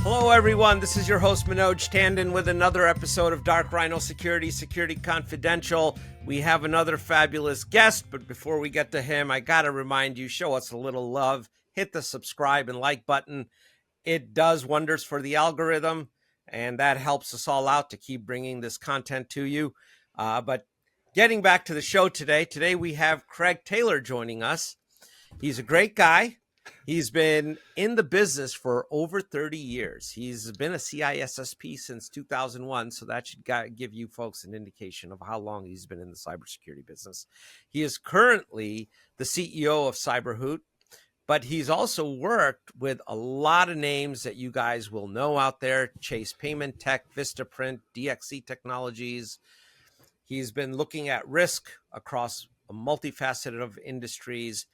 Hello, everyone. This is your host, Manoj Tandon, with another episode of Dark Rhino Security, Security Confidential. We have another fabulous guest, but before we get to him, I got to remind you, show us a little love. Hit the subscribe and like button. It does wonders for the algorithm, and that helps us all out to keep bringing this content to you. But getting back to the show today we have Craig Taylor joining us. He's a great guy. He's been in the business for over 30 years. He's been a CISSP since 2001, so that should give you folks an indication of how long he's been in the cybersecurity business. He is currently the CEO of CyberHoot, but he's also worked with a lot of names that you guys will know out there: Chase Paymentech, Vistaprint, DXC Technologies. He's been looking at risk across a multifaceted of industries,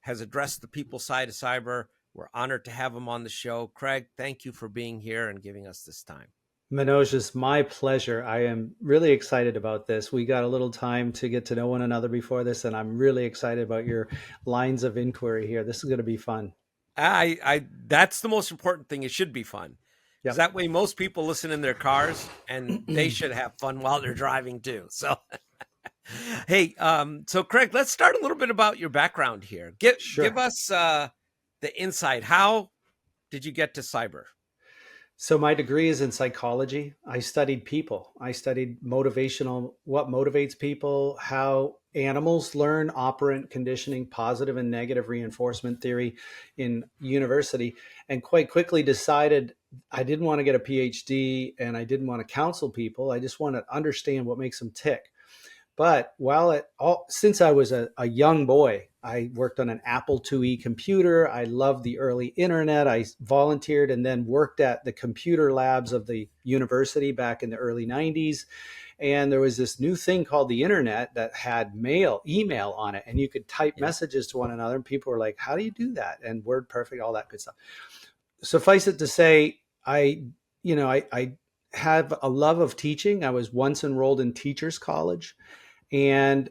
has addressed the people side of cyber. We're honored to have him on the show. Craig, thank you for being here and giving us this time. Manoj, it's my pleasure. I am really excited about this. We got a little time to get to know one another before this, and I'm really excited about your lines of inquiry here. This is going to be fun. That's the most important thing. It should be fun. Because that way most people listen in their cars, and they should have fun while they're driving too. So hey, so Craig, let's start a little bit about your background here. Give us the insight. How did you get to cyber? So my degree is in psychology. I studied people. I studied what motivates people, how animals learn, operant conditioning, positive and negative reinforcement theory in university, and quite quickly decided I didn't want to get a PhD and I didn't want to counsel people. I just want to understand what makes them tick. But since I was a young boy, I worked on an Apple IIe computer. I loved the early internet. I volunteered and then worked at the computer labs of the university back in the early 90s. And there was this new thing called the internet that had email on it. And you could type messages to one another. And people were like, how do you do that? And WordPerfect, all that good stuff. Suffice it to say, I have a love of teaching. I was once enrolled in Teachers College. And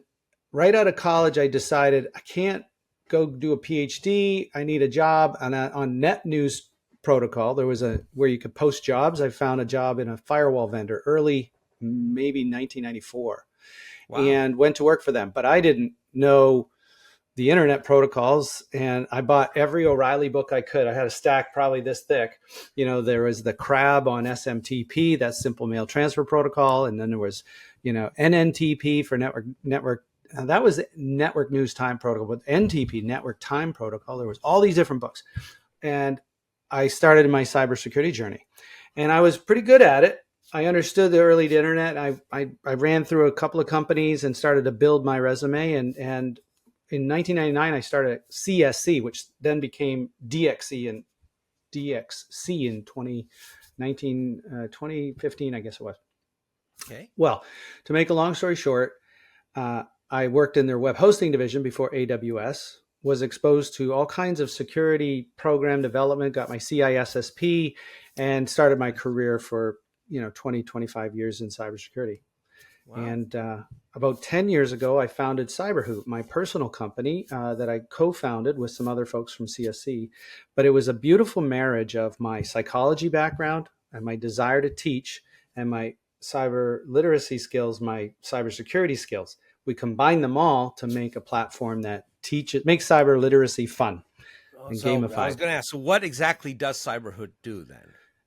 right out of college, I decided I can't go do a PhD. I need a job. And on Net News Protocol, there was where you could post jobs. I found a job in a firewall vendor early, maybe 1994, and went to work for them. But I didn't know the internet protocols, and I bought every O'Reilly book I could. I had a stack probably this thick. There was the CRAB on SMTP, that's Simple Mail Transfer Protocol, and then there was, NNTP for network. That was Network News Time Protocol, but NTP, Network Time Protocol. There was all these different books, and I started my cybersecurity journey, and I was pretty good at it. I understood the early internet. I ran through a couple of companies and started to build my resume, and in 1999, I started at CSC, which then became DXC in 2015, I guess it was. Okay. Well, to make a long story short, I worked in their web hosting division before AWS, was exposed to all kinds of security program development, got my CISSP, and started my career for 25 years in cybersecurity. Wow. And about 10 years ago, I founded CyberHoot, my personal company that I co-founded with some other folks from CSC. But it was a beautiful marriage of my psychology background and my desire to teach and my cyber literacy skills, my cybersecurity skills. We combined them all to make a platform that makes cyber literacy fun and gamified. I was going to ask, so what exactly does CyberHoot do then?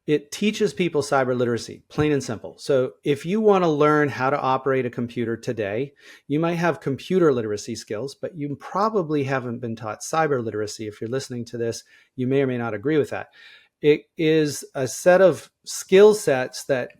It teaches people cyber literacy, plain and simple. So if you want to learn how to operate a computer today, you might have computer literacy skills, but you probably haven't been taught cyber literacy. If you're listening to this, you may or may not agree with that. It is a set of skill sets that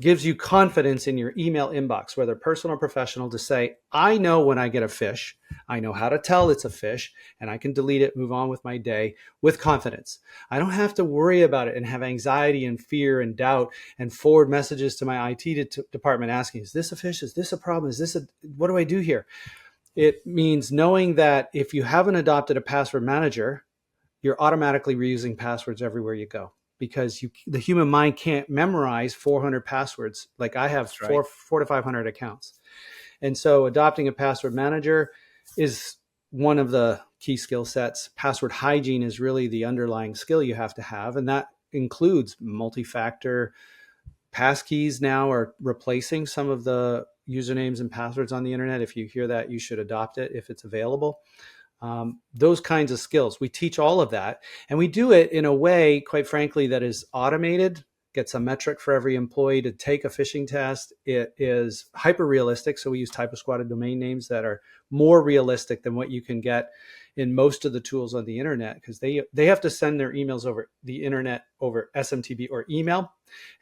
gives you confidence in your email inbox, whether personal or professional, to say, I know when I get a phish, I know how to tell it's a phish, and I can delete it, move on with my day with confidence. I don't have to worry about it and have anxiety and fear and doubt and forward messages to my IT department asking, is this a phish? Is this a problem? What do I do here? It means knowing that if you haven't adopted a password manager, you're automatically reusing passwords everywhere you go. Because the human mind can't memorize 400 passwords. Like I have four to 500 accounts. And so adopting a password manager is one of the key skill sets. Password hygiene is really the underlying skill you have to have. And that includes multi-factor passkeys. Now are replacing some of the usernames and passwords on the internet. If you hear that, you should adopt it if it's available. Those kinds of skills. We teach all of that, and we do it in a way, quite frankly, that is automated, gets a metric for every employee to take a phishing test. It is hyper realistic. So we use typo squatted domain names that are more realistic than what you can get in most of the tools on the internet, because they have to send their emails over the internet over SMTP or email,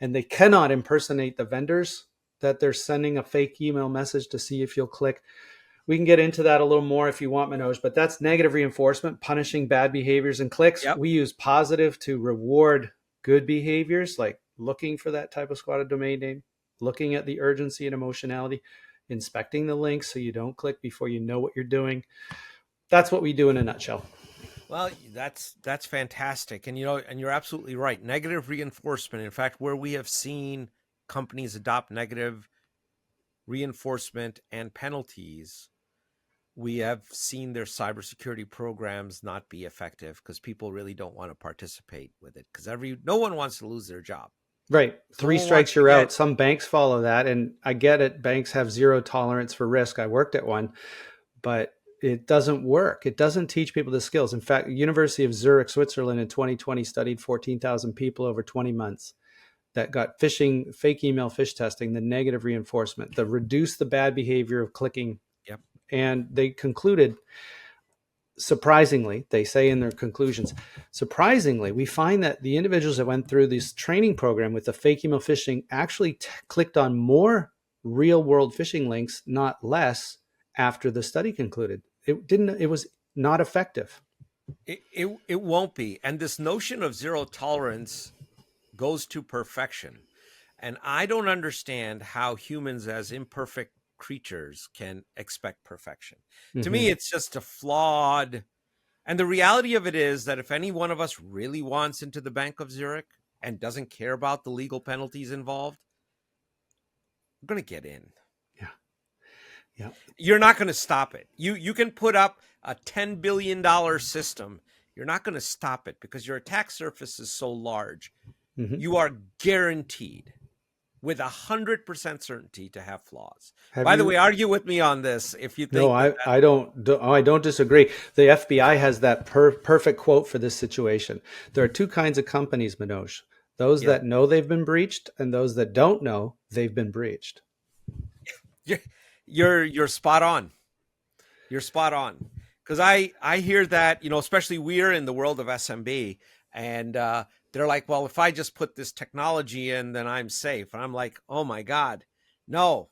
and they cannot impersonate the vendors that they're sending a fake email message to see if you'll click. We can get into that a little more if you want, Manoj, but that's negative reinforcement, punishing bad behaviors and clicks. Yep. We use positive to reward good behaviors, like looking for that type of squatted domain name, looking at the urgency and emotionality, inspecting the links so you don't click before you know what you're doing. That's what we do in a nutshell. Well, that's fantastic. And, and you're absolutely right. Negative reinforcement. In fact, where we have seen companies adopt negative reinforcement and penalties, we have seen their cybersecurity programs not be effective because people really don't want to participate with it, because no one wants to lose their job. Right. 3 strikes, you're out. Some banks follow that. And I get it. Banks have zero tolerance for risk. I worked at one, but it doesn't work. It doesn't teach people the skills. In fact, University of Zurich, Switzerland in 2020 studied 14,000 people over 20 months that got phishing, fake email phish testing, the negative reinforcement, the reduce the bad behavior of clicking. Yep. And they concluded, surprisingly, they say in their conclusions, surprisingly, we find that the individuals that went through this training program with the fake email phishing actually clicked on more real world phishing links, not less, after the study concluded. It was not effective. It won't be. And this notion of zero tolerance goes to perfection. And I don't understand how humans as imperfect creatures can expect perfection. To me, it's just a flawed. And the reality of it is that if any one of us really wants into the Bank of Zurich and doesn't care about the legal penalties involved, we're going to get in. Yeah. You're not going to stop it. You can put up a $10 billion system. You're not going to stop it because your attack surface is so large. You are guaranteed with 100% certainty to have flaws. By the way, argue with me on this if you think. No, I don't disagree. The FBI has that perfect quote for this situation. There are 2 kinds of companies, Manoj. Those that know they've been breached and those that don't know they've been breached. You're spot on. You're spot on. Because I hear that, especially we're in the world of SMB, and they're like, well, if I just put this technology in, then I'm safe. And I'm like, oh my God, no,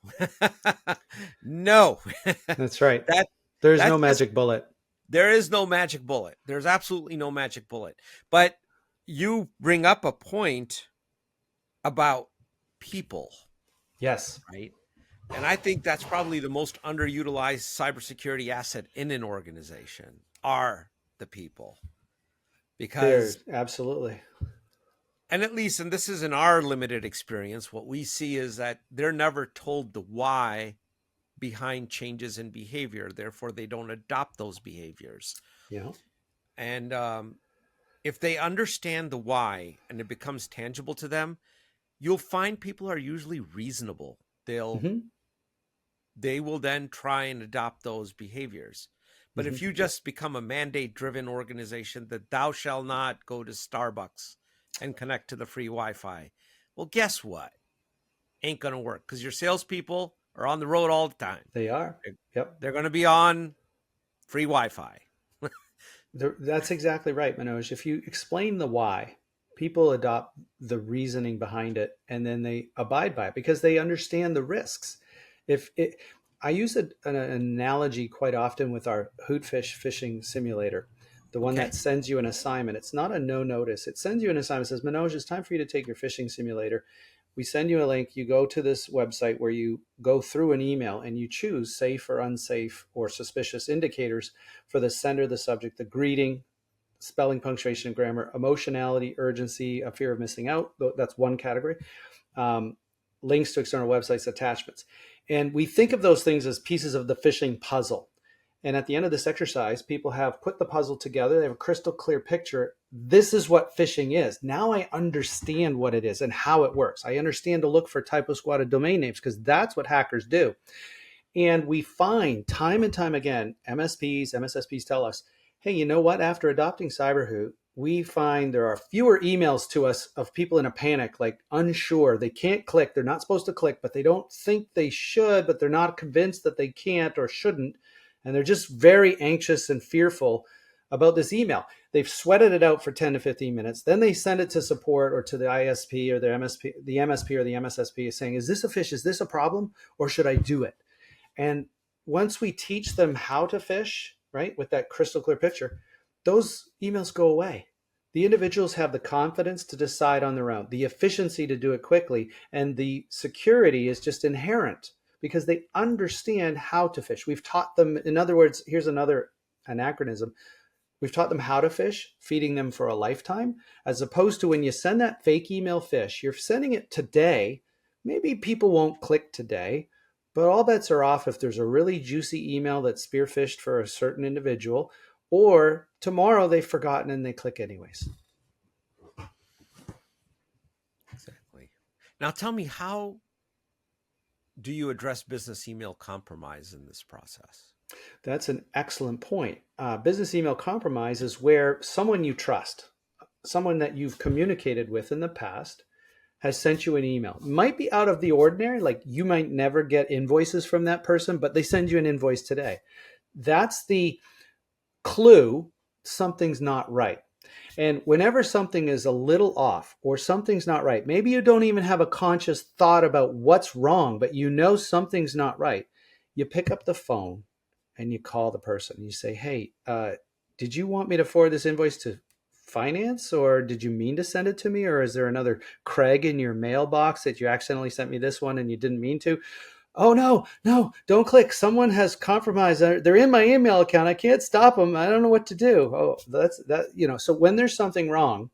no. That's right. There's no magic bullet. There is no magic bullet. There's absolutely no magic bullet. But you bring up a point about people. Yes. Right. And I think that's probably the most underutilized cybersecurity asset in an organization are the people. Because absolutely. And at least, and this is in our limited experience, what we see is that they're never told the why behind changes in behavior. Therefore, they don't adopt those behaviors. Yeah. And if they understand the why and it becomes tangible to them, you'll find people are usually reasonable. They will then try and adopt those behaviors. But if you just become a mandate-driven organization that thou shall not go to Starbucks and connect to the free Wi-Fi, well, guess what? Ain't going to work because your salespeople are on the road all the time. They are. Yep. They're going to be on free Wi-Fi. That's exactly right, Manoj. If you explain the why, people adopt the reasoning behind it and then they abide by it because they understand the risks. I use an analogy quite often with our Hootfish phishing simulator, the one that sends you an assignment. It's not a no notice. It sends you an assignment. It says, Manoj, it's time for you to take your phishing simulator. We send you a link. You go to this website where you go through an email and you choose safe or unsafe or suspicious indicators for the sender, the subject, the greeting, spelling, punctuation, and grammar, emotionality, urgency, a fear of missing out. That's one category. Links to external websites, attachments. And we think of those things as pieces of the phishing puzzle. And at the end of this exercise, people have put the puzzle together. They have a crystal clear picture. This is what phishing is. Now I understand what it is and how it works. I understand to look for typo squatted domain names because that's what hackers do. And we find time and time again, MSPs, MSSPs tell us, hey, you know what? After adopting CyberHoot, we find there are fewer emails to us of people in a panic, like unsure. They can't click. They're not supposed to click, but they don't think they should, but they're not convinced that they can't or shouldn't. And they're just very anxious and fearful about this email. They've sweated it out for 10 to 15 minutes. Then they send it to support or to the ISP or the MSP or the MSSP saying, is this a phish? Is this a problem? Or should I do it? And once we teach them how to phish, right, with that crystal clear picture, those emails go away. The individuals have the confidence to decide on their own, the efficiency to do it quickly, and the security is just inherent because they understand how to phish. We've taught them, in other words, here's another anachronism. We've taught them how to phish, feeding them for a lifetime, as opposed to when you send that fake email phish, you're sending it today. Maybe people won't click today, but all bets are off if there's a really juicy email that's spearphished for a certain individual, or tomorrow they've forgotten and they click anyways. Exactly. Now tell me, how do you address business email compromise in this process? That's an excellent point. Business email compromise is where someone you trust, someone that you've communicated with in the past, has sent you an email. It might be out of the ordinary, like you might never get invoices from that person, but they send you an invoice today. That's the clue something's not right. And whenever something is a little off or something's not right, maybe you don't even have a conscious thought about what's wrong, but you know something's not right. You pick up the phone and you call the person. You say, hey, did you want me to forward this invoice to finance, or did you mean to send it to me? Or is there another Craig in your mailbox that you accidentally sent me this one and you didn't mean to? Oh, no, don't click. Someone has compromised. They're in my email account. I can't stop them. I don't know what to do. Oh, that's that. So when there's something wrong,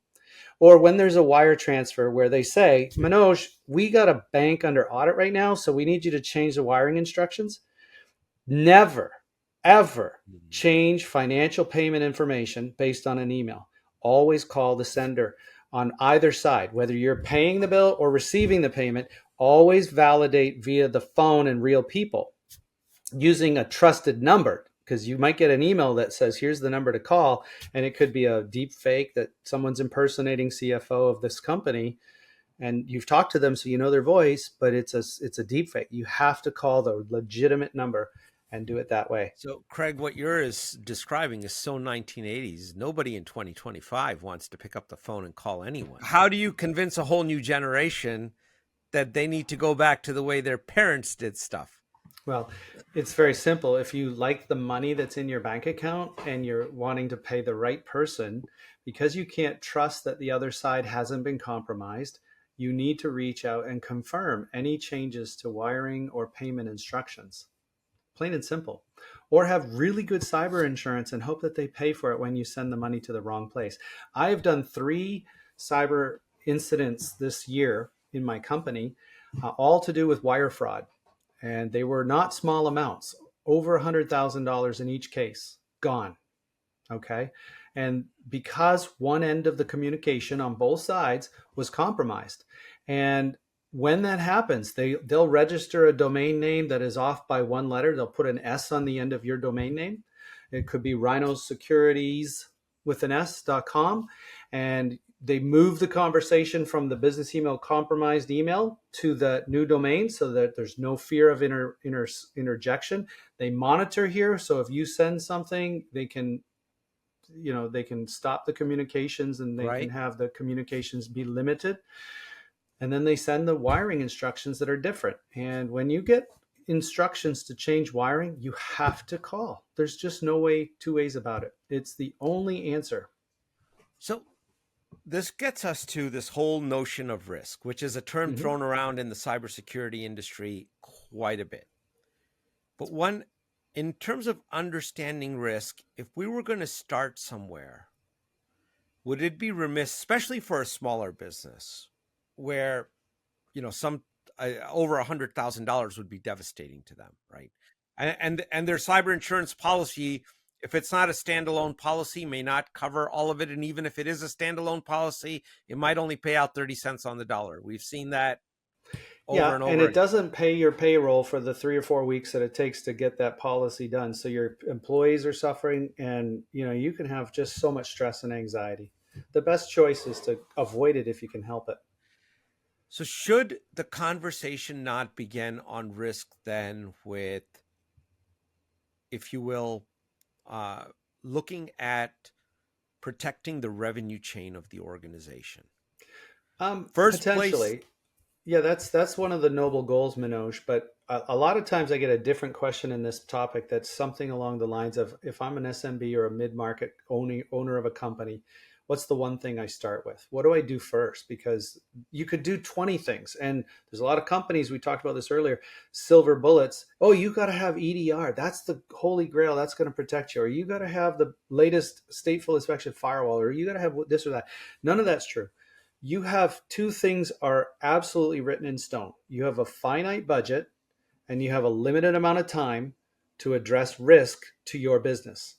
or when there's a wire transfer where they say, Manoj, we got a bank under audit right now, so we need you to change the wiring instructions. Never, ever change financial payment information based on an email. Always call the sender on either side, whether you're paying the bill or receiving the payment. Always validate via the phone and real people using a trusted number, because you might get an email that says, here's the number to call. And it could be a deep fake that someone's impersonating CFO of this company. And you've talked to them, so you know their voice, but it's a deep fake. You have to call the legitimate number and do it that way. So, Craig, what you're describing is so 1980s. Nobody in 2025 wants to pick up the phone and call anyone. How do you convince a whole new generation that they need to go back to the way their parents did stuff? Well, it's very simple. If you like the money that's in your bank account and you're wanting to pay the right person, because you can't trust that the other side hasn't been compromised, you need to reach out and confirm any changes to wiring or payment instructions. Plain and simple. Or have really good cyber insurance and hope that they pay for it when you send the money to the wrong place. I have done 3 cyber incidents this year in my company, all to do with wire fraud. And they were not small amounts, over $100,000 in each case, gone. Okay. And because one end of the communication on both sides was compromised. And when that happens, they'll register a domain name that is off by one letter. They'll put an S on the end of your domain name. It could be Rhiino Securities with an S.com. And they move the conversation from the business email compromised email to the new domain so that there's no fear of interjection. They monitor here. So if you send something, they can stop the communications and they can have the communications be limited. And then they send the wiring instructions that are different. And when you get instructions to change wiring, you have to call. There's just no two ways about it. It's the only answer. So this gets us to this whole notion of risk, which is a term thrown around in the cybersecurity industry quite a bit. But in terms of understanding risk, if we were going to start somewhere, would it be remiss, especially for a smaller business, where, some over $100,000 would be devastating to them, right? And their cyber insurance policy, if it's not a standalone policy, may not cover all of it. And even if it is a standalone policy, it might only pay out 30 cents on the dollar. We've seen that over Yeah, and and over it again. doesn't pay your payroll for the 3 or 4 weeks that it takes to get that policy done. So your employees are suffering, and you can have just so much stress and anxiety. The best choice is to avoid it if you can help it. So should the conversation not begin on risk then with, if you will, looking at protecting the revenue chain of the organization? First place. Potentially, yeah, that's one of the noble goals, Manoj. But a lot of times I get a different question in this topic that's something along the lines of, if I'm an SMB or a mid-market owner of a company, what's the one thing I start with? What do I do first? Because you could do 20 things. And there's a lot of companies, we talked about this earlier, silver bullets. Oh, you got to have EDR. That's the holy grail. That's going to protect you. Or you got to have the latest stateful inspection firewall. Or you got to have this or that. None of that's true. You have two things are absolutely written in stone. You have a finite budget and you have a limited amount of time to address risk to your business.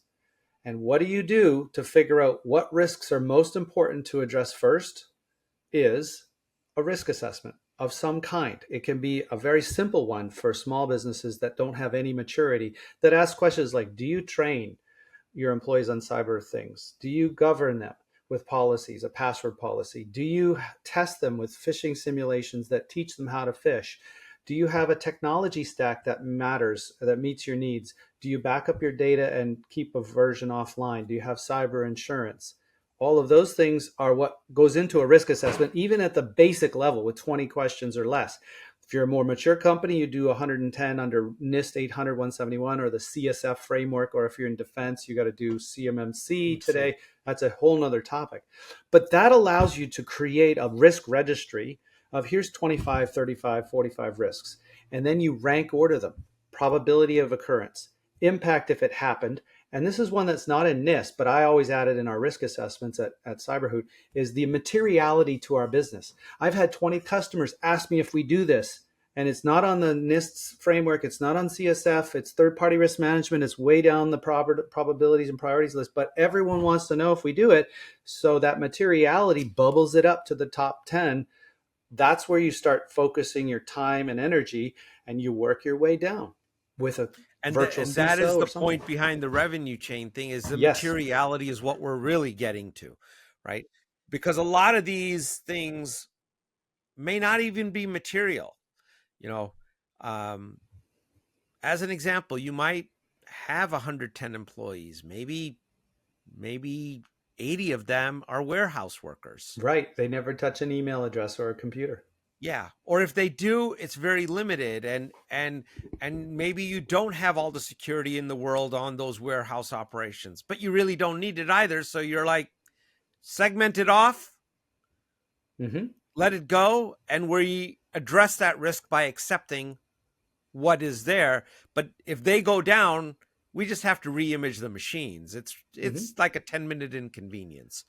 And what do you do to figure out what risks are most important to address first? Is a risk assessment of some kind. It can be a very simple one for small businesses that don't have any maturity, that ask questions like, do you train your employees on cyber things? Do you govern them with policies, a password policy? Do you test them with phishing simulations that teach them how to phish? Do you have a technology stack that matters, that meets your needs? Do you back up your data and keep a version offline? Do you have cyber insurance? All of those things are what goes into a risk assessment, even at the basic level with 20 questions or less. If you're a more mature company, you do 110 under NIST 800 171 or the CSF framework, or if you're in defense, you got to do CMMC today. That's a whole nother topic. But that allows you to create a risk registry of here's 25, 35, 45 risks. And then you rank order them. Probability of occurrence, impact if it happened. And this is one that's not in NIST, but I always add it in our risk assessments at CyberHoot, is the materiality to our business. I've had 20 customers ask me if we do this, and it's not on the NIST's framework. It's not on CSF. It's third-party risk management. It's way down the probabilities and priorities list, but everyone wants to know if we do it. So that materiality bubbles it up to the top 10. That's where you start focusing your time and energy, and you work your way down with a virtual And that is CISO the or something. point behind the revenue chain thing, is the Yes. materiality is what we're really getting to, right? Because a lot of these things may not even be material. As an example, you might have 110 employees, maybe 80 of them are warehouse workers. Right. They never touch an email address or a computer. Yeah. Or if they do, it's very limited, and maybe you don't have all the security in the world on those warehouse operations, but you really don't need it either. So you're like, segment it off, let it go, and we address that risk by accepting what is there. But if they go down, we just have to re-image the machines. It's like a 10-minute inconvenience,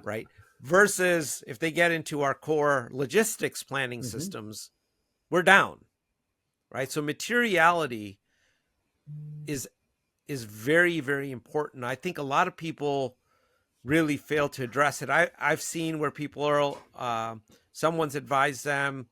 right? Versus if they get into our core logistics planning systems, we're down, right? So materiality is very, very important. I think a lot of people really fail to address it. I've seen where people are, someone's advised them,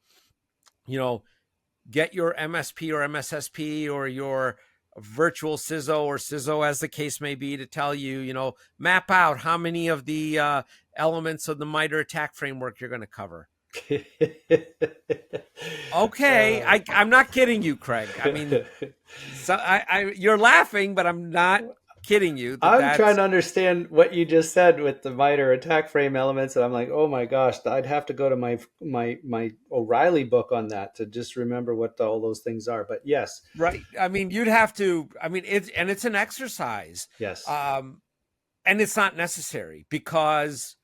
get your MSP or MSSP or your virtual CISO or CISO, as the case may be, to tell you, map out how many of the elements of the MITRE attack framework you're going to cover. Okay, I'm not kidding you, Craig. I mean, you're laughing, but I'm not kidding you. I'm trying to understand what you just said with the MITRE attack frame elements, and I'm like, oh my gosh, I'd have to go to my O'Reilly book on that to just remember what all those things are. But yes, right. I mean, you'd have to. I mean, it's an exercise. Yes, and it's not necessary, because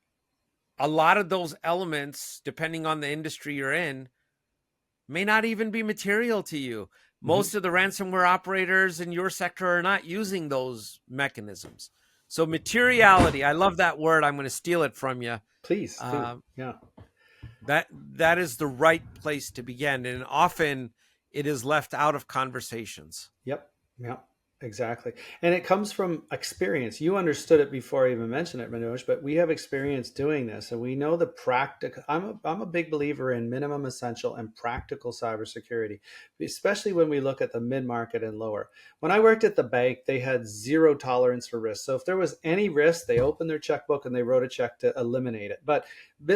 a lot of those elements, depending on the industry you're in, may not even be material to you. Most of the ransomware operators in your sector are not using those mechanisms. So materiality, I love that word. I'm going to steal it from you. Please. Yeah. That is the right place to begin. And often it is left out of conversations. Yep. Yeah, exactly. And it comes from experience. You understood it before I even mentioned it, Manoj, but we have experience doing this and we know the practical. I'm a big believer in minimum essential and practical cybersecurity, especially when we look at the mid market and lower. When I worked at the bank, they had zero tolerance for risk. So if there was any risk, they opened their checkbook and they wrote a check to eliminate it. But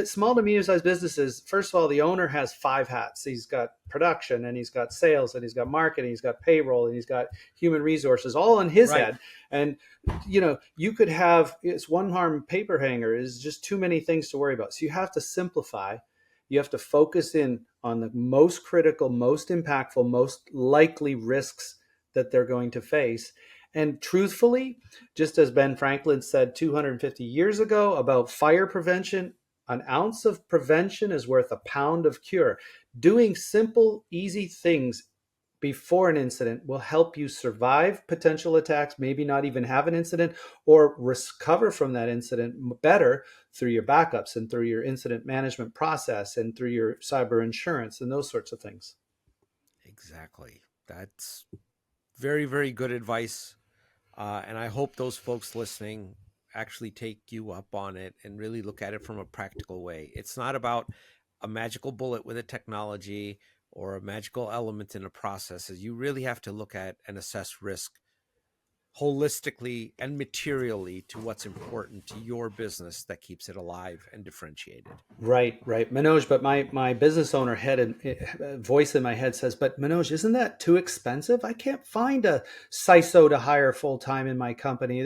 small to medium sized businesses, first of all, the owner has five hats. He's got production and he's got sales and he's got marketing, he's got payroll and he's got human resources all in his Right. head. And you could have, it's one harm paper hanger is just too many things to worry about. So you have to simplify. You have to focus in on the most critical, most impactful, most likely risks that they're going to face. And truthfully, just as Ben Franklin said 250 years ago about fire prevention, an ounce of prevention is worth a pound of cure. Doing simple, easy things before an incident will help you survive potential attacks, maybe not even have an incident, or recover from that incident better through your backups and through your incident management process and through your cyber insurance and those sorts of things. Exactly. That's very, very good advice. And I hope those folks listening actually take you up on it and really look at it from a practical way. It's not about a magical bullet with a technology or a magical element in a process. You really have to look at and assess risk holistically and materially to what's important to your business that keeps it alive and differentiated. Right, right, Manoj. But my business owner head and voice in my head says, "But Manoj, isn't that too expensive? I can't find a CISO to hire full time in my company.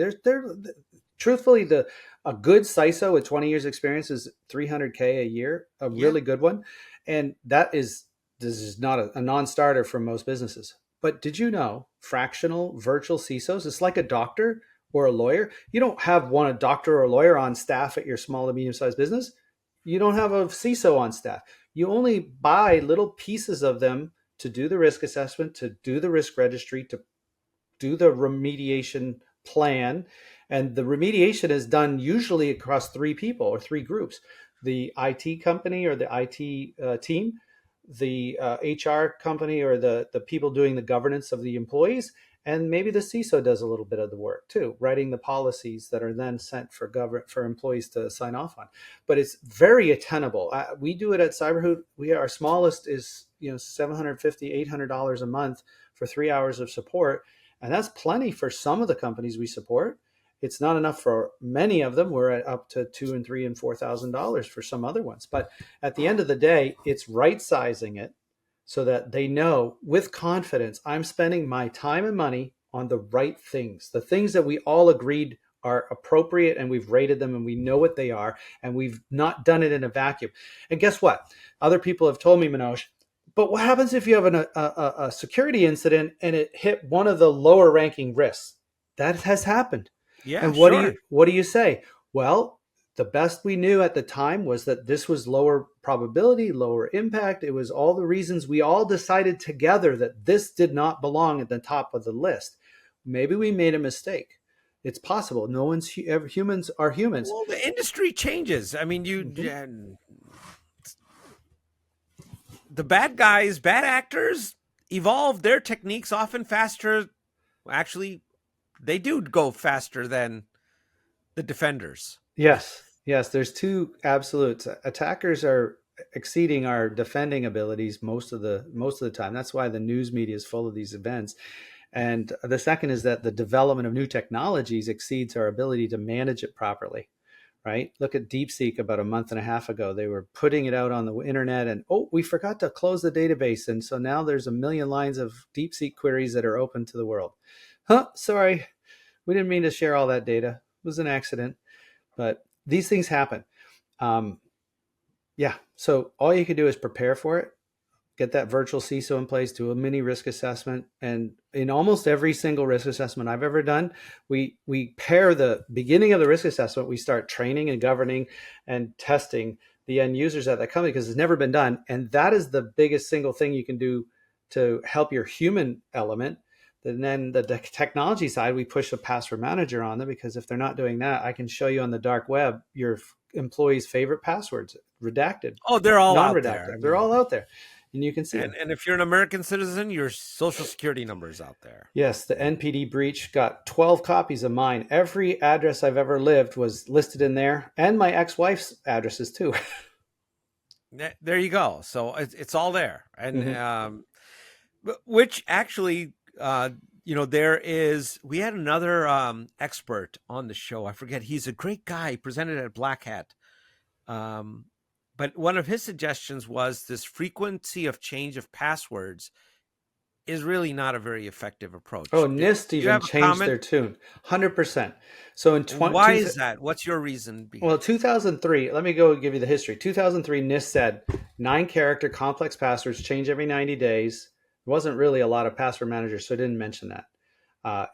Truthfully, the a good CISO with 20 years experience is 300K a year, a Yeah. really good one, and this is not a non-starter for most businesses. But did you know fractional virtual CISOs? It's like a doctor or a lawyer. You don't have a doctor or a lawyer on staff at your small to medium sized business. You don't have a CISO on staff. You only buy little pieces of them to do the risk assessment, to do the risk registry, to do the remediation plan. And the remediation is done usually across three people or three groups: the IT company or the IT team, the HR company or the people doing the governance of the employees, and maybe the CISO does a little bit of the work too, writing the policies that are then sent for employees to sign off on. But it's very attainable. We do it at CyberHoot. Our smallest is $750, $800 a month for 3 hours of support, and that's plenty for some of the companies we support. It's not enough for many of them. We're at up to $2,000 and $3,000 and $4,000 for some other ones. But at the end of the day, it's right sizing it so that they know with confidence I'm spending my time and money on the right things, the things that we all agreed are appropriate and we've rated them and we know what they are and we've not done it in a vacuum. And guess what? Other people have told me, Manoj, but what happens if you have a security incident and it hit one of the lower ranking risks? That has happened. Yeah, And sure. what do you say? Well, the best we knew at the time was that this was lower probability, lower impact. It was all the reasons we all decided together that this did not belong at the top of the list. Maybe we made a mistake. It's possible. No one's humans are humans. Well, the industry changes. I mean, Mhm. the bad guys, bad actors evolve their techniques often faster. Actually, they do go faster than the defenders. Yes, yes. There's two absolutes. Attackers are exceeding our defending abilities most of the time. That's why the news media is full of these events. And the second is that the development of new technologies exceeds our ability to manage it properly. Right? Look at DeepSeek about a month and a half ago. They were putting it out on the internet, and oh, we forgot to close the database, and so now there's a million lines of DeepSeek queries that are open to the world. Huh? Sorry, we didn't mean to share all that data. It was an accident. But these things happen. Um, yeah. So all you can do is prepare for it, get that virtual CISO in place, do a mini risk assessment. And in almost every single risk assessment I've ever done, we pair the beginning of the risk assessment, we start training and governing and testing the end users at that company because it's never been done. And that is the biggest single thing you can do to help your human element. And then the technology side, we push a password manager on them because if they're not doing that, I can show you on the dark web your employees' favorite passwords, redacted, Oh, they're all out there. I non-redacted. They're mean, all out there. and you can see them. And if you're an American citizen, your social security number is out there. Yes, the NPD breach got 12 copies of mine. Every address I've ever lived was listed in there, and my ex-wife's addresses too. There you go. So it's all there. And Mhm. which actually, we had another expert on the show. I forget. He's a great guy. He presented at Black Hat. But one of his suggestions was this frequency of change of passwords is really not a very effective Oh, approach. Do NIST you even have a changed comment? their tune, 100%. So in Why is that? What's your reason? 2003, let me go give you the history. 2003, NIST said 9-character complex passwords change every 90 days. There wasn't really a lot of password managers, so I didn't mention that.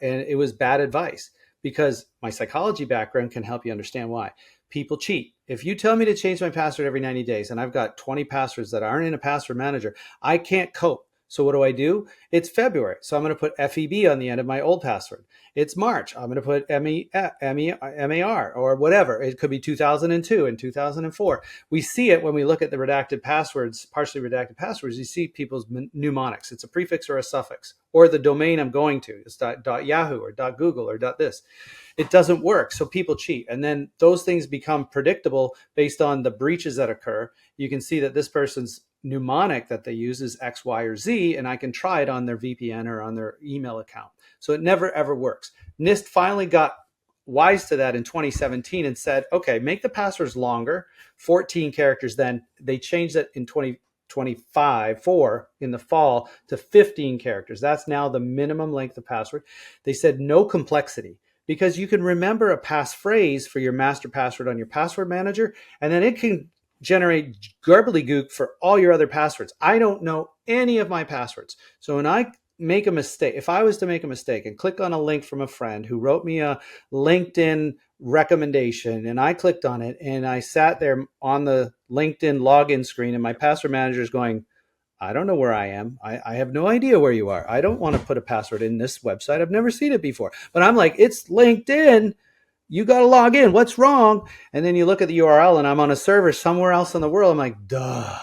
And it was bad advice because my psychology background can help you understand why. People cheat. If you tell me to change my password every 90 days and I've got 20 passwords that aren't in a password manager, I can't cope. So what do? It's February. So I'm going to put FEB on the end of my old password. It's March. I'm going to put MAR or whatever. It could be 2002 and 2004. We see it when we look at the redacted passwords, partially redacted passwords. You see people's mnemonics. It's a prefix or a suffix, or the domain I'm going to. It's .yahoo or .google or .this. It doesn't work. So people cheat. And then those things become predictable based on the breaches that occur. You can see that this person's mnemonic that they use is X, Y, or Z, and I can try it on their VPN or on their email account. So it never, ever works. NIST finally got wise to that in 2017 and said, okay, make the passwords longer, 14 characters. Then they changed it in 2025, in the fall to 15 characters. That's now the minimum length of password. They said no complexity, because you can remember a passphrase for your master password on your password manager, and then it can generate gook for all your other passwords. I don't know any of my passwords. So when I make a mistake, if I was to make a mistake and click on a link from a friend who wrote me a LinkedIn recommendation, and I clicked on it and I sat there on the LinkedIn login screen and my password manager is going, I don't know where I am. I have no idea where you are. I don't want to put a password in this website. I've never seen it before. But I'm like, it's LinkedIn. You got to log in. What's wrong? And then you look at the URL and I'm on a server somewhere else in the world. I'm like, duh.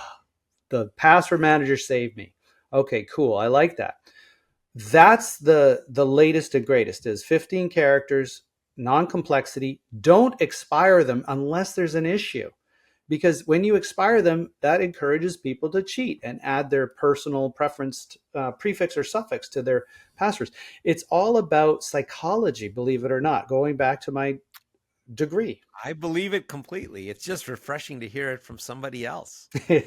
The password manager saved me. Okay, cool. I like that. That's the latest and greatest is 15 characters, non-complexity. Don't expire them unless there's an issue, because when you expire them, that encourages people to cheat and add their personal preferenced prefix or suffix to their passwords. It's all about psychology, believe it or not, going back to my degree. I believe it completely. It's just refreshing to hear it from somebody else. We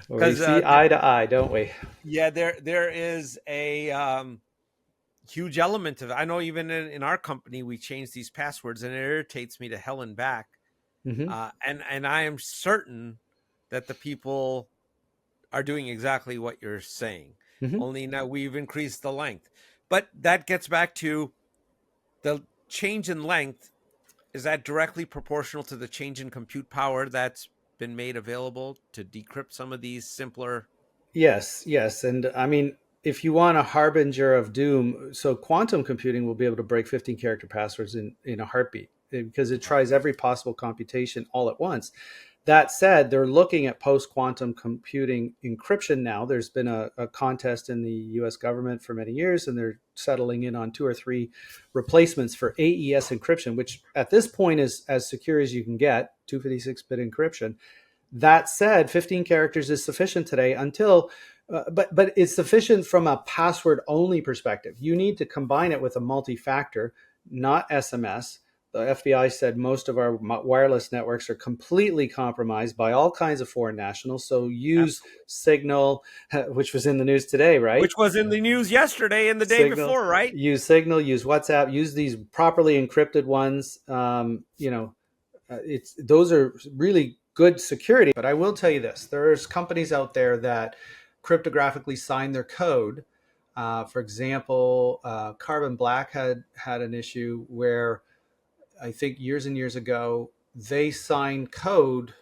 Because see eye to eye, don't we? yeah, there is a huge element of. I know even in our company we change these passwords, and it irritates me to hell and back. Mm-hmm. And I am certain that the people are doing exactly what you're saying. Mm-hmm. Only now we've increased the length, but that gets back to the change in length. Is that directly proportional to the change in compute power that's been made available to decrypt some of these simpler? Yes, yes. And I mean, if you want a harbinger of doom, so quantum computing will be able to break 15 character passwords in a heartbeat, because it tries every possible computation all at once. That said, they're looking at post quantum computing encryption now. There's been a contest in the US government for many years, and they're settling in on 2 or 3 replacements for AES encryption, which at this point is as secure as you can get, 256-bit encryption. That said, 15 characters is sufficient today until, but it's sufficient from a password only perspective. You need to combine it with a multi-factor, not SMS. The FBI said most of our wireless networks are completely compromised by all kinds of foreign nationals. So use Absolutely. Signal, which was in the news today, right? Which was in the news yesterday and the day Signal, before, right? Signal, use WhatsApp, use these properly encrypted ones. It's those are really good security. But I will tell you this: there's companies out there that cryptographically sign their code. For example, Carbon Black had an issue where I think years and years ago they signed code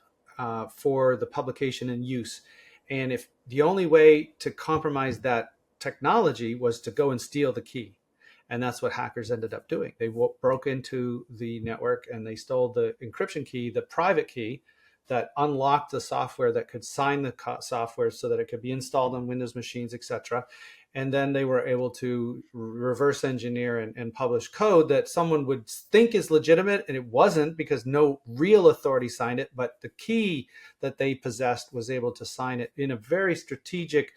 for the publication and use, and if the only way to compromise that technology was to go and steal the key, and that's what hackers ended up doing. They broke into the network and they stole the encryption key, the private key, that unlocked the software that could sign the software so that it could be installed on Windows machines, etc. And then they were able to reverse engineer and publish code that someone would think is legitimate, and it wasn't, because no real authority signed it, but the key that they possessed was able to sign it in a very strategic,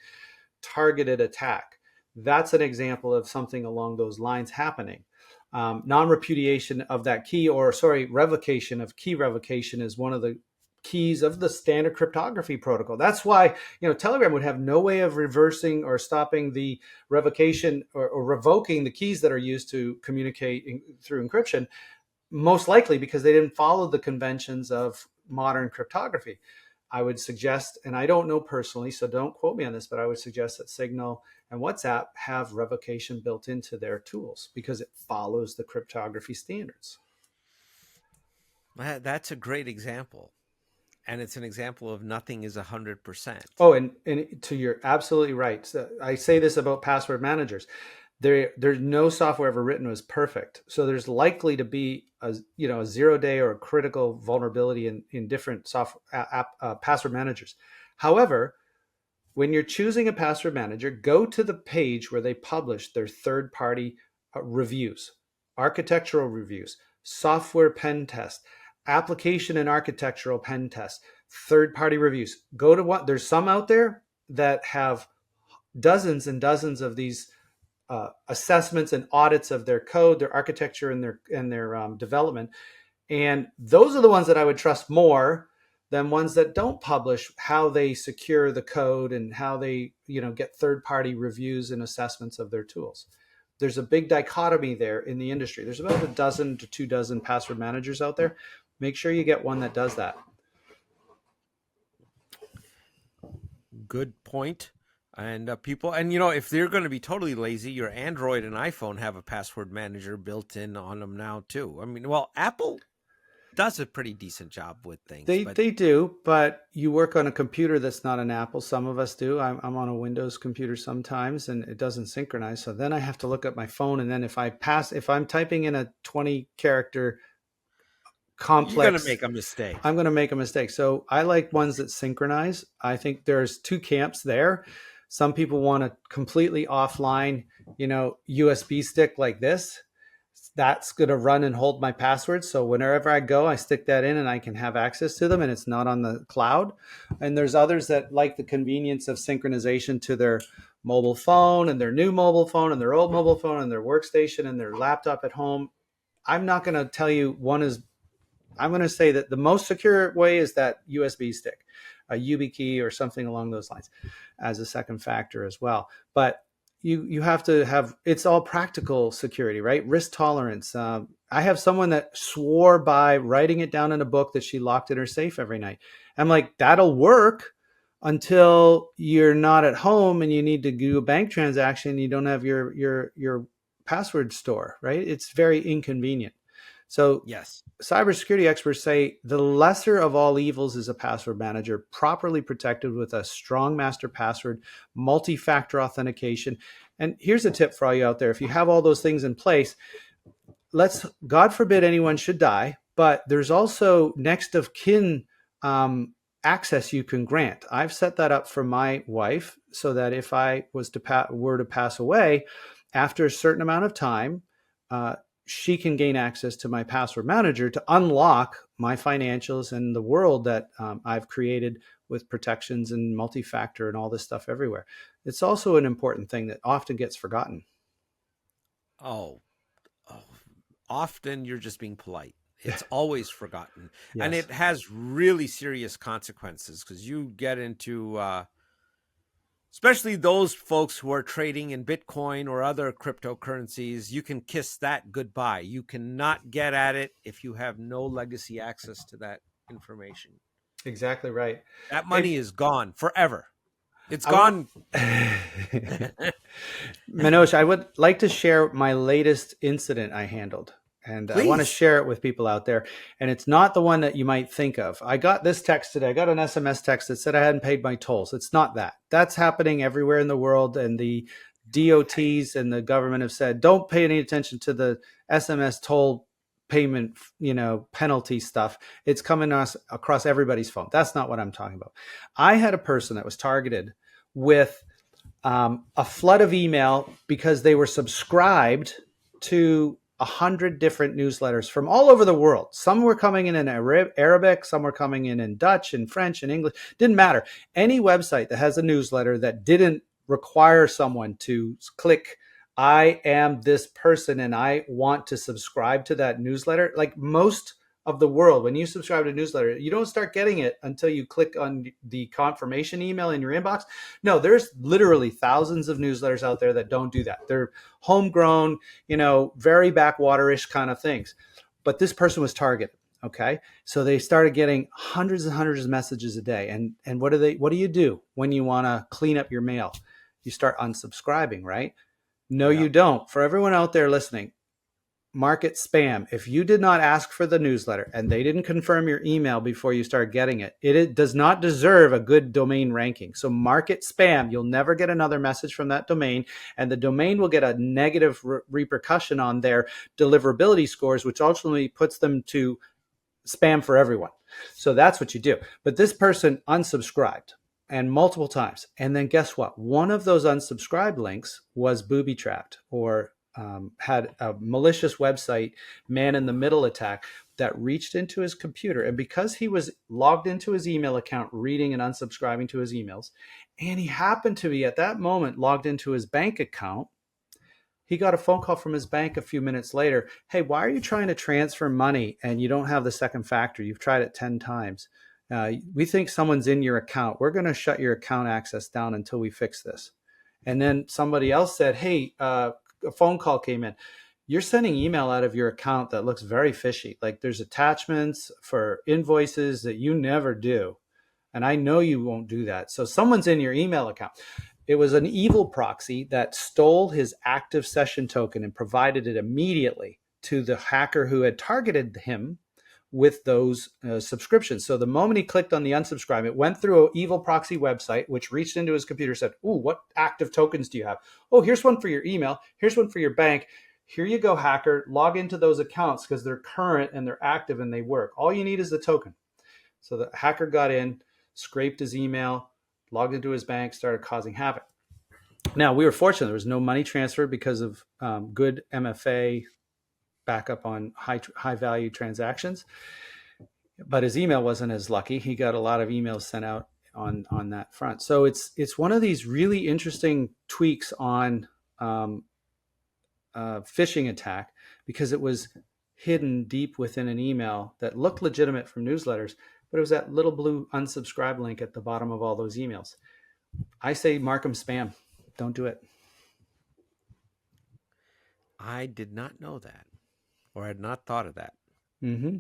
targeted attack. That's an example of something along those lines happening. Non-repudiation of that key, or revocation of key revocation, is one of the keys of the standard cryptography protocol. That's why, Telegram would have no way of reversing or stopping the revocation or revoking the keys that are used to communicate through encryption, most likely because they didn't follow the conventions of modern cryptography. I would suggest, and I don't know personally, so don't quote me on this, but I would suggest that Signal and WhatsApp have revocation built into their tools because it follows the cryptography standards. That's a great example. And it's an example of nothing is 100%. Oh, and you're absolutely right. So I say this about password managers. There's no software ever written was perfect. So there's likely to be a 0-day or a critical vulnerability in different password managers. However, when you're choosing a password manager, go to the page where they publish their third-party reviews, architectural reviews, software pen test, application and architectural pen test, third-party reviews. Go to what? There's some out there that have dozens and dozens of these assessments and audits of their code, their architecture, and their development. And those are the ones that I would trust more than ones that don't publish how they secure the code and how they, get third-party reviews and assessments of their tools. There's a big dichotomy there in the industry. There's about a dozen to 2 dozen password managers out there. Make sure you get one that does that. Good point. And people, and if they're going to be totally lazy, your Android and iPhone have a password manager built in on them now too. I mean, well, Apple does a pretty decent job with things. They do, but you work on a computer that's not an Apple. Some of us do. I'm on a Windows computer sometimes, and it doesn't synchronize. So then I have to look at my phone, and then if I'm typing in a 20-character complex, you're going to make a mistake. I'm going to make a mistake. So I like ones that synchronize. I think there's 2 camps there. Some people want a completely offline, USB stick like this. That's going to run and hold my passwords. So whenever I go, I stick that in and I can have access to them, and it's not on the cloud. And there's others that like the convenience of synchronization to their mobile phone and their new mobile phone and their old mobile phone and their workstation and their laptop at home. I'm not going to tell you I'm going to say that the most secure way is that USB stick, a YubiKey or something along those lines, as a second factor as well. But you have to have, it's all practical security, right? Risk tolerance. I have someone that swore by writing it down in a book that she locked in her safe every night. I'm like, that'll work until you're not at home and you need to do a bank transaction. You don't have your password store, right? It's very inconvenient. So yes, cybersecurity experts say the lesser of all evils is a password manager properly protected with a strong master password, multi-factor authentication. And here's a tip for all you out there. If you have all those things in place, God forbid anyone should die, but there's also next of kin access you can grant. I've set that up for my wife so that if I were to pass away after a certain amount of time, she can gain access to my password manager to unlock my financials and the world that I've created with protections and multi-factor and all this stuff everywhere. It's also an important thing that often gets forgotten. Oh, often you're just being polite. It's always forgotten. Yes. And it has really serious consequences because you get into... especially those folks who are trading in Bitcoin or other cryptocurrencies, you can kiss that goodbye. You cannot get at it if you have no legacy access to that information. Exactly right. That money is gone forever. It's gone. Manoj, I would like to share my latest incident I handled. And I want to share it with people out there. And it's not the one that you might think of. I got this text today. I got an SMS text that said I hadn't paid my tolls. It's not that. That's happening everywhere in the world. And the DOTs and the government have said, don't pay any attention to the SMS toll payment, penalty stuff. It's coming across everybody's phone. That's not what I'm talking about. I had a person that was targeted with a flood of email because they were subscribed to 100 different newsletters from all over the world. Some were coming in Arabic, some were coming in Dutch and French and English. Didn't matter. Any website that has a newsletter that didn't require someone to click, I am this person and I want to subscribe to that newsletter. Like most of the world, when you subscribe to a newsletter, you don't start getting it until you click on the confirmation email in your inbox. No, there's literally thousands of newsletters out there that don't do that. They're homegrown, very backwaterish kind of things. But this person was targeted. Okay. So they started getting hundreds and hundreds of messages a day. And what do you do when you want to clean up your mail? You start unsubscribing, right? No, you don't. For everyone out there listening, mark it spam. If you did not ask for the newsletter and they didn't confirm your email before you start getting it, it does not deserve a good domain ranking. So mark it spam. You'll never get another message from that domain, and the domain will get a negative repercussion on their deliverability scores, which ultimately puts them to spam for everyone. So that's what you do. But this person unsubscribed and multiple times. And then guess what? One of those unsubscribed links was booby trapped or had a malicious website man-in-the-middle attack that reached into his computer. And because he was logged into his email account, reading and unsubscribing to his emails, and he happened to be at that moment logged into his bank account, he got a phone call from his bank a few minutes later. Hey, why are you trying to transfer money and you don't have the second factor? You've tried it 10 times. We think someone's in your account. We're going to shut your account access down until we fix this. And then somebody else said, hey, a phone call came in. You're sending email out of your account that looks very fishy. Like there's attachments for invoices that you never do. And I know you won't do that. So someone's in your email account. It was an evil proxy that stole his active session token and provided it immediately to the hacker who had targeted him with those subscriptions. So the moment he clicked on the unsubscribe, it went through an evil proxy website, which reached into his computer, said, "Ooh, what active tokens do you have? Oh, here's one for your email. Here's one for your bank. Here you go, hacker. Log into those accounts because they're current and they're active and they work. All you need is the token." So the hacker got in, scraped his email, logged into his bank, started causing havoc. Now, we were fortunate. There was no money transfer because of good MFA backup on high value transactions, but his email wasn't as lucky. He got a lot of emails sent out on that front. So it's one of these really interesting tweaks on phishing attack because it was hidden deep within an email that looked legitimate from newsletters, but it was that little blue unsubscribe link at the bottom of all those emails. I say mark them spam. Don't do it. I did not know that, or had not thought of that. Mm-hmm.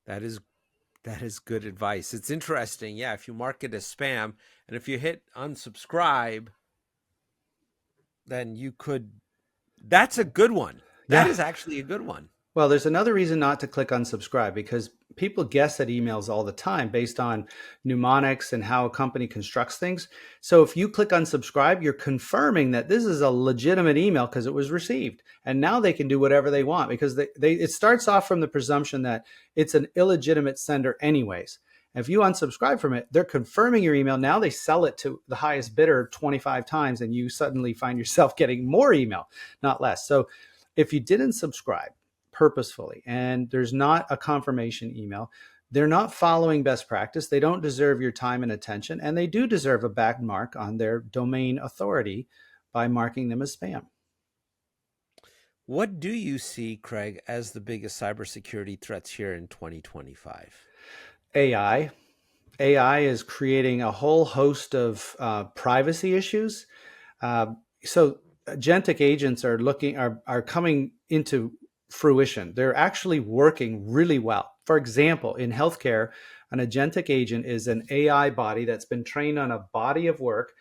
That is good advice. It's interesting. Yeah, if you mark it as spam, and if you hit unsubscribe, then you could. That's a good one. That is actually a good one. Well, there's another reason not to click unsubscribe because people guess at emails all the time based on mnemonics and how a company constructs things. So if you click unsubscribe, you're confirming that this is a legitimate email because it was received. And now they can do whatever they want because it starts off from the presumption that it's an illegitimate sender anyways. If you unsubscribe from it, they're confirming your email. Now they sell it to the highest bidder 25 times and you suddenly find yourself getting more email, not less. So if you didn't subscribe purposefully and there's not a confirmation email, they're not following best practice. They don't deserve your time and attention, and they do deserve a back mark on their domain authority by marking them as spam. What do you see, Craig, as the biggest cybersecurity threats here in 2025? AI. AI is creating a whole host of privacy issues. So agentic agents are coming into fruition. They're actually working really well. For example, in healthcare, an agentic agent is an AI body that's been trained on a body of work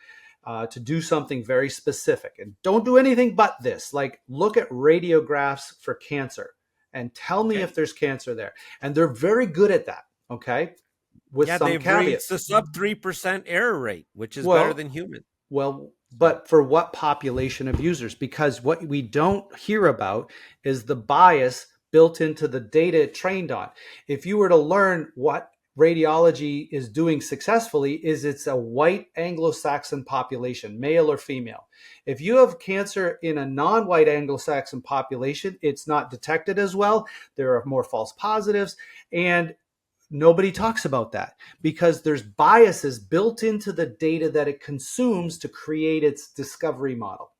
to do something very specific. And don't do anything but this, like look at radiographs for cancer and tell me if there's cancer there. And they're very good at that, okay? With some they've caveats. reached the sub 3% error rate, which is better than human. Well, but for what population of users? Because what we don't hear about is the bias built into the data it trained on. If you were to learn what radiology is doing successfully, is it's a white Anglo-Saxon population, male or female. If you have cancer in a non-white Anglo-Saxon population, it's not detected as well. There are more false positives, and nobody talks about that because there's biases built into the data that it consumes to create its discovery model.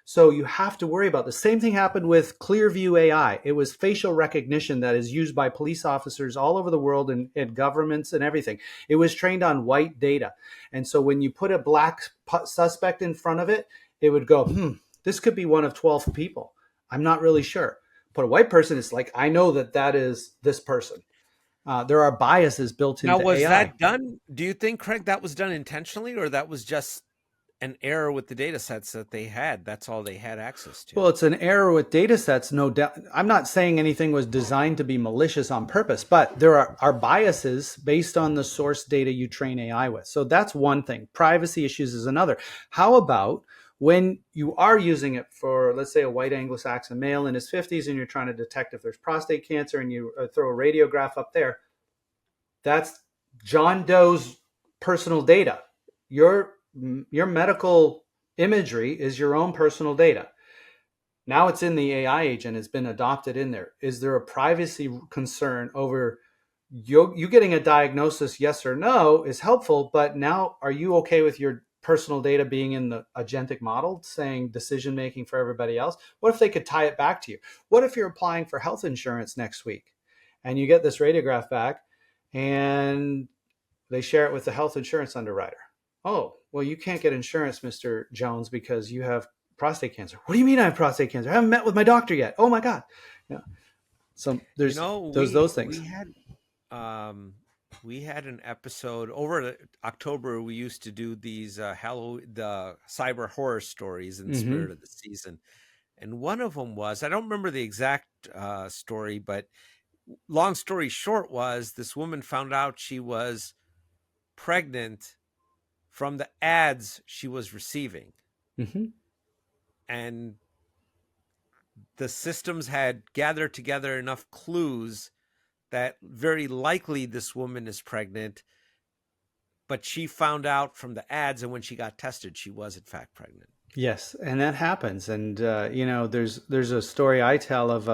So you have to worry about the same thing happened with Clearview AI. It was facial recognition that is used by police officers all over the world and governments and everything. It was trained on white data. And so when you put a black suspect in front of it, it would go, this could be one of 12 people. I'm not really sure. Put a white person, it's like, I know that is this person. There are biases built into AI. Now, was that done? Do you think, Craig, that was done intentionally, or that was just an error with the data sets that they had? That's all they had access to. Well, it's an error with data sets, no doubt. I'm not saying anything was designed to be malicious on purpose, but there are biases based on the source data you train AI with. So that's one thing. Privacy issues is another. How about when you are using it for, let's say, a white Anglo-Saxon male in his 50s, and you're trying to detect if there's prostate cancer, and you throw a radiograph up there? That's John Doe's personal data. Your medical imagery is your own personal data. Now it's in the AI agent. It's been adopted in there. Is there a privacy concern over you getting a diagnosis? Yes or no is helpful, but now are you okay with your personal data being in the agentic model, saying decision making for everybody else? What if they could tie it back to you? What if you're applying for health insurance next week and you get this radiograph back and they share it with the health insurance underwriter? Oh, well, you can't get insurance, Mr. Jones, because you have prostate cancer. What do you mean I have prostate cancer? I haven't met with my doctor yet. Oh my God. Yeah. So there's those things. We had an episode over October. We used to do these the cyber horror stories in the spirit of the season. And one of them was, I don't remember the exact story, but long story short was this woman found out she was pregnant from the ads she was receiving. And the systems had gathered together enough clues that very likely this woman is pregnant, but she found out from the ads, and when she got tested, she was in fact pregnant. Yes, and that happens. And there's a story I tell of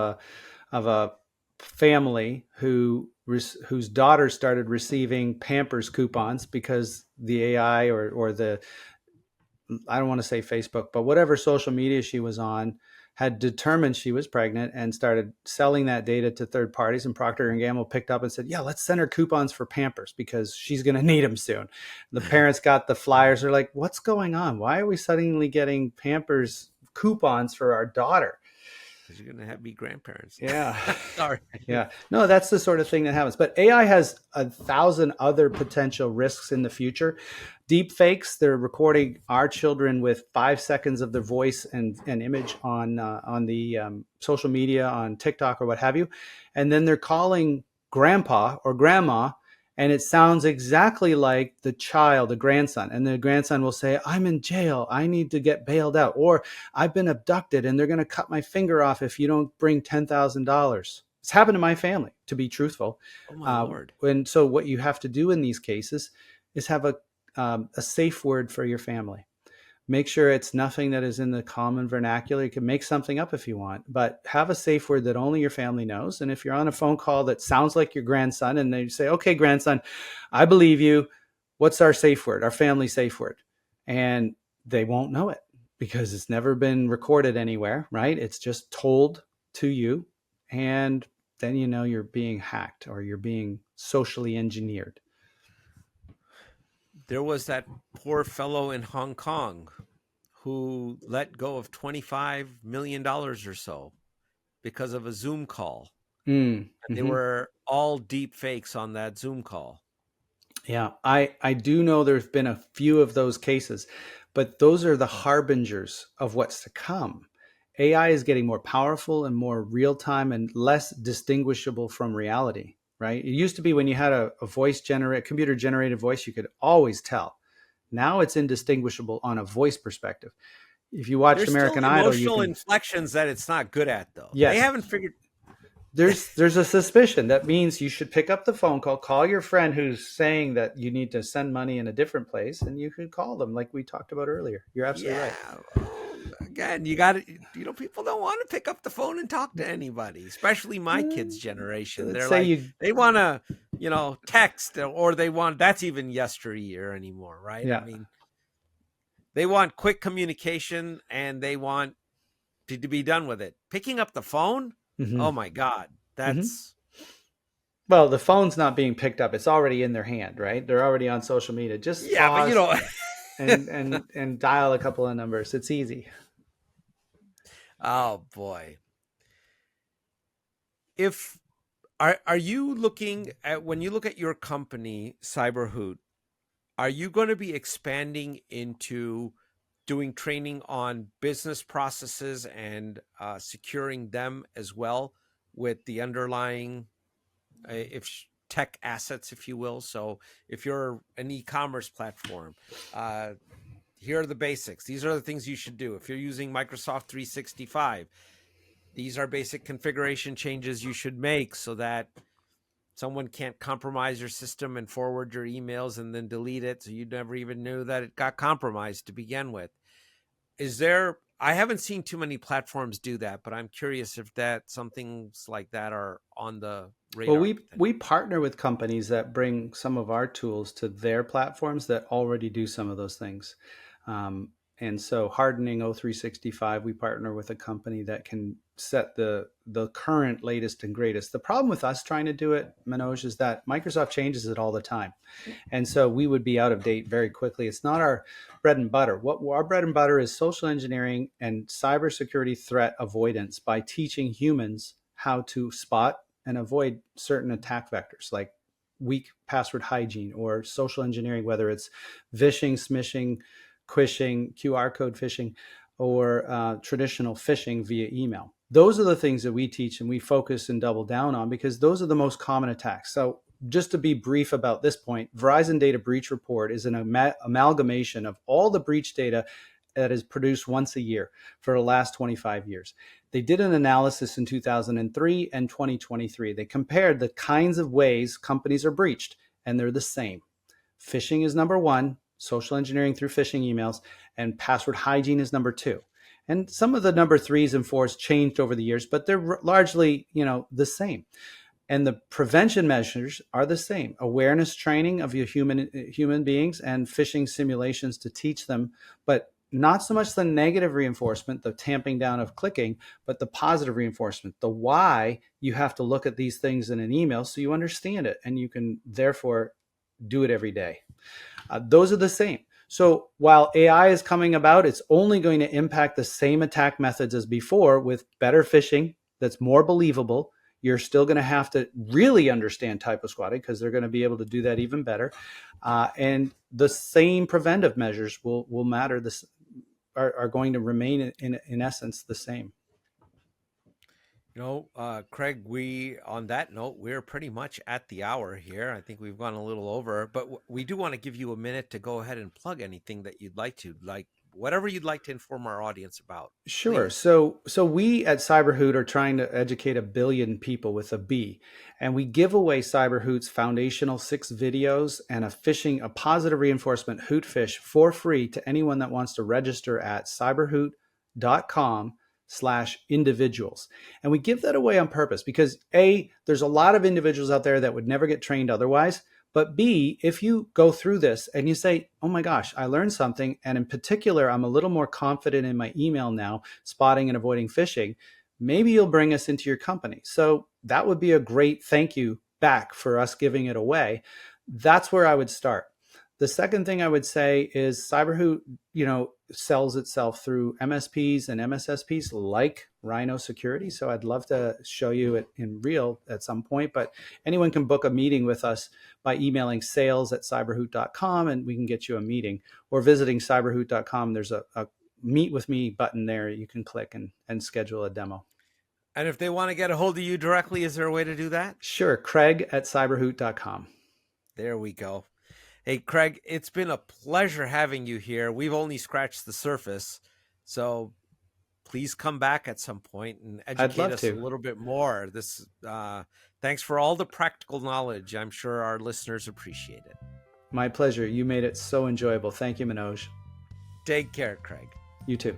a family whose daughter started receiving Pampers coupons because the AI or the, I don't want to say Facebook, but whatever social media she was on had determined she was pregnant and started selling that data to third parties. And Procter & Gamble picked up and said, yeah, let's send her coupons for Pampers because she's going to need them soon. The parents got the flyers. They're like, what's going on? Why are we suddenly getting Pampers coupons for our daughter? Because you're going to be grandparents. Yeah. Sorry. Yeah. No, that's the sort of thing that happens. But AI has 1,000 other potential risks in the future. Deep fakes, they're recording our children with 5 seconds of their voice and image on the social media, on TikTok or what have you. And then they're calling grandpa or grandma, and it sounds exactly like the child, the grandson. And the grandson will say, I'm in jail. I need to get bailed out. Or I've been abducted and they're going to cut my finger off if you don't bring $10,000. It's happened to my family, to be truthful. Oh, my Lord. And so what you have to do in these cases is have a safe word for your family. Make sure it's nothing that is in the common vernacular. You can make something up if you want, but have a safe word that only your family knows. And if you're on a phone call that sounds like your grandson and they say, okay, grandson, I believe you. What's our safe word, our family safe word? And they won't know it because it's never been recorded anywhere, right? It's just told to you. And then you know you're being hacked or you're being socially engineered. There was that poor fellow in Hong Kong who let go of $25 million or so because of a Zoom call. And they were all deep fakes on that Zoom call. Yeah, I do know there's been a few of those cases, but those are the harbingers of what's to come. AI is getting more powerful and more real-time and less distinguishable from reality. Right? It used to be when you had a computer generated voice, you could always tell. Now it's indistinguishable on a voice perspective. If you watched American Idol, emotional inflections that it's not good at, though. Yes. They haven't figured. there's a suspicion. That means you should pick up the phone call your friend who's saying that you need to send money in a different place, and you could call them like we talked about earlier. You're absolutely right. Yeah. Again, you got to, people don't want to pick up the phone and talk to anybody, especially my kids' generation. Let's They're say like, you, they want to, text, or they want, that's even yesteryear anymore, right? I yeah. mean, they want quick communication and they want to be done with it. Picking up the phone, Hmm. oh my God, Hmm. that's, Well, the phone's not being picked up; it's already in their hand, right? They're already on social media. Just yeah, but pause and dial a couple of numbers. It's easy. oh boy. If, are you looking at, when you look at your company, CyberHoot, are you going to be expanding into doing training on business processes and securing them as well with the underlying if tech assets, if you will? So if you're an e-commerce platform, uh, here are the basics. These are the things you should do. If you're using Microsoft 365, these are basic configuration changes you should make so that someone can't compromise your system and forward your emails and then delete it, so you never even knew that it got compromised to begin with. Is there, I haven't seen too many platforms do that, but I'm curious if that some things like that are on the Well, radar we potentially. partner with companies that bring some of our tools to their platforms that already do some of those things. Um, and so hardening O365, we partner with a company that can set the current latest and greatest. The problem with us trying to do it, Manoj, is that Microsoft changes it all the time. And so we would be out of date very quickly. It's not our bread and butter. What our bread and butter is social engineering and cybersecurity threat avoidance by teaching humans how to spot and avoid certain attack vectors like weak password hygiene or social engineering, whether it's vishing, smishing, quishing, QR code phishing, or traditional phishing via email. Those are the things that we teach and we focus and double down on because those are the most common attacks. So just to be brief about this point, Verizon Data Breach Report is an amalgamation of all the breach data that is produced once a year for the last 25 years. They did an analysis in 2003 and 2023. They compared the kinds of ways companies are breached, and they're the same. Phishing is number one, social engineering through phishing emails, and password hygiene is number two. And some of the number threes and fours changed over the years, but they're largely, the same. And the prevention measures are the same: awareness training of your human beings and phishing simulations to teach them, but not so much the negative reinforcement, the tamping down of clicking, but the positive reinforcement, the why you have to look at these things in an email so you understand it and you can therefore do it every day. Those are the same. So while AI is coming about, it's only going to impact the same attack methods as before with better phishing that's more believable. You're still going to have to really understand typo squatting because they're going to be able to do that even better. And the same preventive measures will matter. This are going to remain in essence the same. Craig, on that note, we're pretty much at the hour here. I think we've gone a little over, but we do want to give you a minute to go ahead and plug anything that you'd like whatever you'd like to inform our audience about. Sure. Please. So we at CyberHoot are trying to educate 1 billion people with a B, and we give away CyberHoot's foundational 6 videos and a positive reinforcement Hoot Phish for free to anyone that wants to register at cyberhoot.com/individuals. And we give that away on purpose because A, there's a lot of individuals out there that would never get trained otherwise. But B, if you go through this and you say, oh my gosh, I learned something, and in particular, I'm a little more confident in my email now, spotting and avoiding phishing, maybe you'll bring us into your company. So that would be a great thank you back for us giving it away. That's where I would start. The second thing I would say is CyberHoot, sells itself through MSPs and MSSPs like Rhiino Security. So I'd love to show you it in real at some point, but anyone can book a meeting with us by emailing sales@cyberhoot.com and we can get you a meeting, or visiting cyberhoot.com. There's a meet with me button there. You can click and schedule a demo. And if they want to get a hold of you directly, is there a way to do that? Sure. Craig@cyberhoot.com. There we go. Hey, Craig, it's been a pleasure having you here. We've only scratched the surface. So please come back at some point and I'd educate love us a to. little bit more. Thanks for all the practical knowledge. I'm sure our listeners appreciate it. My pleasure. You made it so enjoyable. Thank you, Manoj. Take care, Craig. You too.